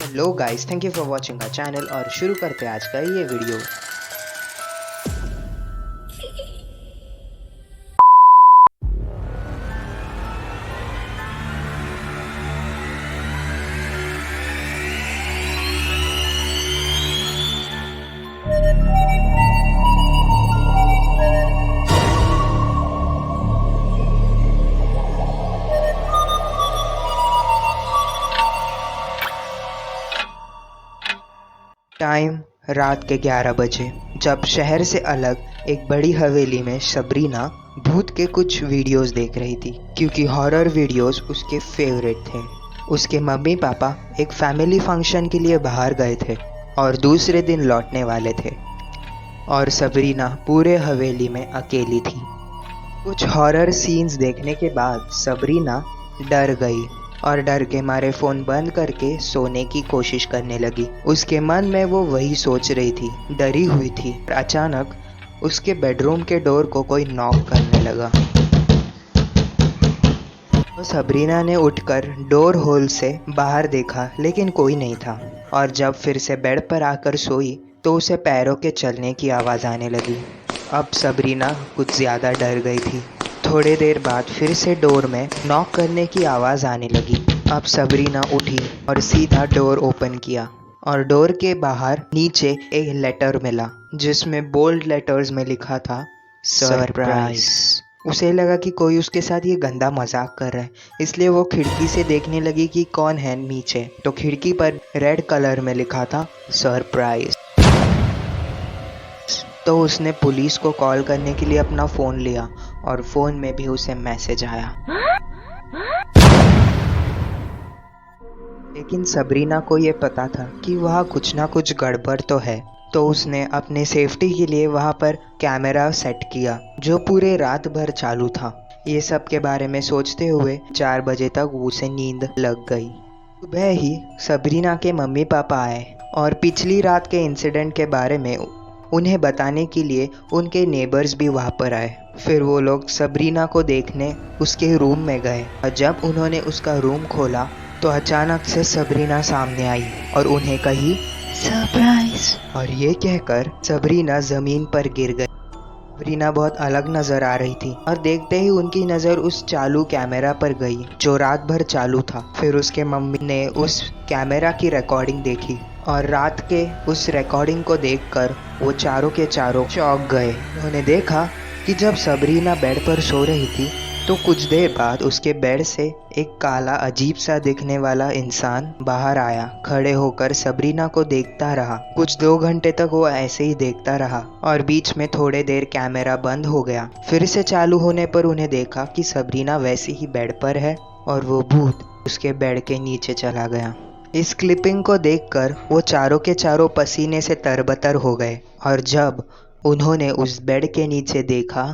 Hello guys, thank you for watching our channel. और शुरू करते हैं आज का ये वीडियो। टाइम रात के 11 बजे, जब शहर से अलग एक बड़ी हवेली में सबरीना भूत के कुछ वीडियोस देख रही थी, क्योंकि हॉरर वीडियोस उसके फेवरेट थे। उसके मम्मी पापा एक फैमिली फंक्शन के लिए बाहर गए थे और दूसरे दिन लौटने वाले थे, और सबरीना पूरे हवेली में अकेली थी। कुछ हॉरर सीन्स देखने के बाद सबरीना डर गई और डर के मारे फ़ोन बंद करके सोने की कोशिश करने लगी। उसके मन में वो वही सोच रही थी, डरी हुई थी। और अचानक उसके बेडरूम के डोर को कोई नॉक करने लगा। तो सबरीना ने उठकर डोर होल से बाहर देखा, लेकिन कोई नहीं था। और जब फिर से बेड पर आकर सोई तो उसे पैरों के चलने की आवाज़ आने लगी। अब सबरीना कुछ ज़्यादा डर गई थी। थोड़ी देर बाद फिर से डोर में नॉक करने की आवाज़ आने लगी। अब सबरीना उठी और सीधा डोर ओपन किया, और डोर के बाहर नीचे एक लेटर मिला, जिसमें बोल्ड लेटर्स में लिखा था सरप्राइज। उसे लगा कि कोई उसके साथ ये गंदा मजाक कर रहा है, इसलिए वो खिड़की से देखने लगी कि कौन है नीचे। तो खिड़की पर रेड कलर में लिखा था सरप्राइज। तो उसने पुलिस को कॉल करने के लिए अपना फ़ोन लिया, और फ़ोन में भी उसे मैसेज आया। लेकिन सबरीना को ये पता था कि वहाँ कुछ ना कुछ गड़बड़ तो है। तो उसने अपने सेफ्टी के लिए वहाँ पर कैमरा सेट किया, जो पूरे रात भर चालू था। ये सब के बारे में सोचते हुए 4 बजे तक उसे नींद लग गई। सुबह ही सबरीना के मम्मी पापा आए और पिछली रात के इंसिडेंट के बारे में उन्हें बताने के लिए उनके नेबर्स भी वहाँ पर आए। फिर वो लोग सबरीना को देखने उसके रूम में गए, और जब उन्होंने उसका रूम खोला तो अचानक से सबरीना सामने आई और उन्हें कही सरप्राइज। और ये कहकर सबरीना ज़मीन पर गिर गई। सबरीना बहुत अलग नज़र आ रही थी, और देखते ही उनकी नज़र उस चालू कैमरा पर गई जो रात भर चालू था। फिर उसके मम्मी ने उस कैमरा की रिकॉर्डिंग देखी, और रात के उस रिकॉर्डिंग को देखकर वो चारों के चारों चौंक गए। उन्होंने देखा कि जब सबरीना बेड पर सो रही थी तो कुछ देर बाद उसके बेड से एक काला अजीब सा दिखने वाला इंसान बाहर आया। खड़े होकर सबरीना को देखता रहा। कुछ 2 घंटे तक वो ऐसे ही देखता रहा, और बीच में थोड़े देर कैमरा बंद हो गया। फिर से चालू होने पर उन्हें देखा कि सबरीना वैसे ही बेड पर है, और वो भूत उसके बेड के नीचे चला गया। इस क्लिपिंग को देखकर वो चारों के चारों पसीने से तरबतर हो गए, और जब उन्होंने उस बेड के नीचे देखा